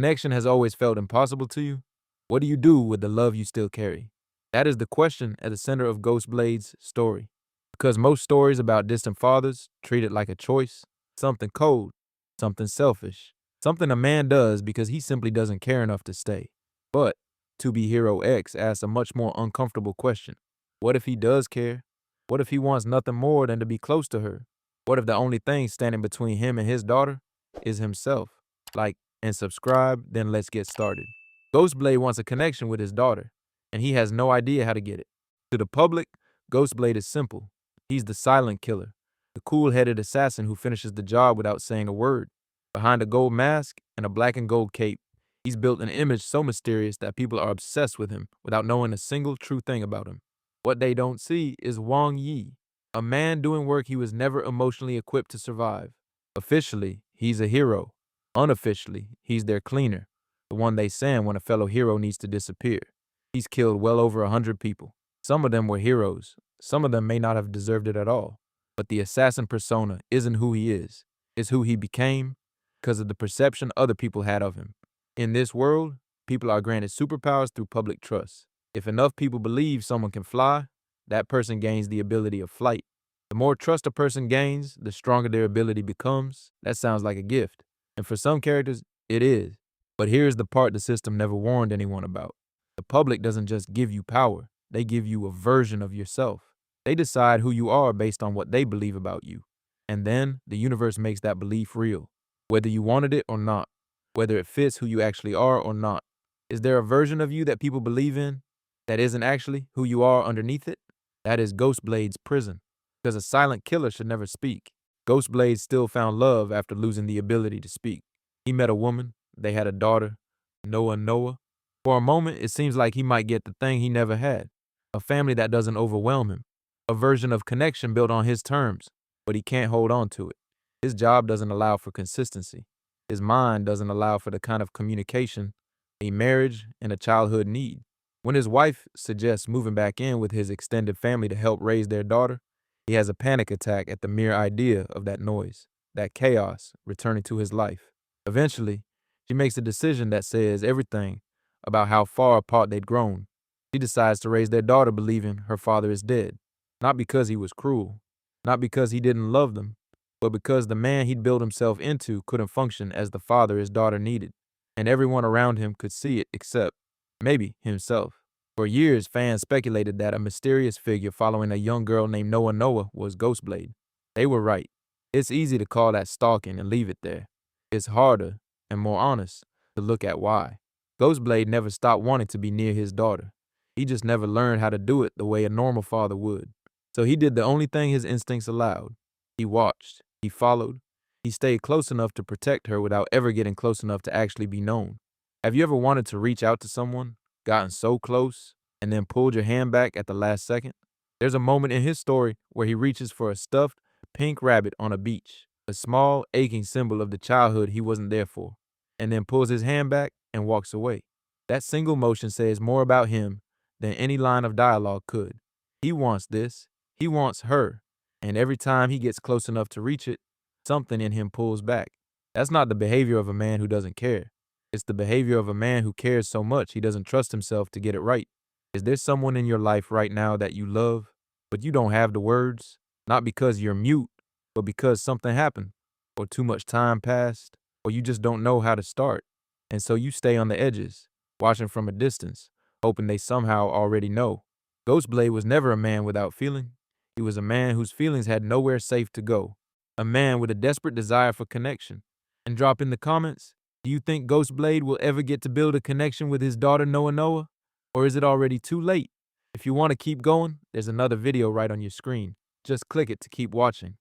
connection has always felt impossible to you, what do you do with the love you still carry? That is the question at the center of Ghostblade's story. Because most stories about distant fathers treat it like a choice, something cold, something selfish, something a man does because he simply doesn't care enough to stay. But To Be Hero X asks a much more uncomfortable question. What if he does care? What if he wants nothing more than to be close to her? What if the only thing standing between him and his daughter is himself? Like and subscribe, then let's get started. Ghostblade wants a connection with his daughter, and he has no idea how to get it. To the public, Ghostblade is simple. He's the silent killer, the cool-headed assassin who finishes the job without saying a word. Behind a gold mask and a black and gold cape, he's built an image so mysterious that people are obsessed with him without knowing a single true thing about him. What they don't see is Wang Yi, a man doing work he was never emotionally equipped to survive. Officially, he's a hero. Unofficially, he's their cleaner, the one they send when a fellow hero needs to disappear. He's killed well over 100 people. Some of them were heroes. Some of them may not have deserved it at all. But the assassin persona isn't who he is. It's who he became because of the perception other people had of him. In this world, people are granted superpowers through public trust. If enough people believe someone can fly, that person gains the ability of flight. The more trust a person gains, the stronger their ability becomes. That sounds like a gift. And for some characters, it is. But here's the part the system never warned anyone about. The public doesn't just give you power, they give you a version of yourself. They decide who you are based on what they believe about you. And then the universe makes that belief real, whether you wanted it or not, whether it fits who you actually are or not. Is there a version of you that people believe in that isn't actually who you are underneath it? That is Ghostblade's prison. Because a silent killer should never speak. Ghostblade still found love after losing the ability to speak. He met a woman, they had a daughter, Nuonuo. For a moment, it seems like he might get the thing he never had, a family that doesn't overwhelm him, a version of connection built on his terms, but he can't hold on to it. His job doesn't allow for consistency. His mind doesn't allow for the kind of communication a marriage and a childhood need. When his wife suggests moving back in with his extended family to help raise their daughter, he has a panic attack at the mere idea of that noise, that chaos returning to his life. Eventually, she makes a decision that says everything about how far apart they'd grown. She decides to raise their daughter believing her father is dead, not because he was cruel, not because he didn't love them, but because the man he'd built himself into couldn't function as the father his daughter needed, and everyone around him could see it except, maybe, himself. For years, fans speculated that a mysterious figure following a young girl named Nuonuo was Ghostblade. They were right. It's easy to call that stalking and leave it there. It's harder, and more honest, to look at why. Ghostblade never stopped wanting to be near his daughter. He just never learned how to do it the way a normal father would. So he did the only thing his instincts allowed. He watched, he followed, he stayed close enough to protect her without ever getting close enough to actually be known. Have you ever wanted to reach out to someone, gotten so close, and then pulled your hand back at the last second? There's a moment in his story where he reaches for a stuffed pink rabbit on a beach, a small, aching symbol of the childhood he wasn't there for, and then pulls his hand back and walks away. That single motion says more about him than any line of dialogue could. He wants this, he wants her, and every time he gets close enough to reach it, something in him pulls back. That's not the behavior of a man who doesn't care. It's the behavior of a man who cares so much he doesn't trust himself to get it right. Is there someone in your life right now that you love, but you don't have the words? Not because you're mute, but because something happened, or too much time passed, or you just don't know how to start. And so you stay on the edges, watching from a distance, hoping they somehow already know. Ghostblade was never a man without feeling. He was a man whose feelings had nowhere safe to go. A man with a desperate desire for connection. And drop in the comments, do you think Ghostblade will ever get to build a connection with his daughter Nuonuo? Or is it already too late? If you want to keep going, there's another video right on your screen. Just click it to keep watching.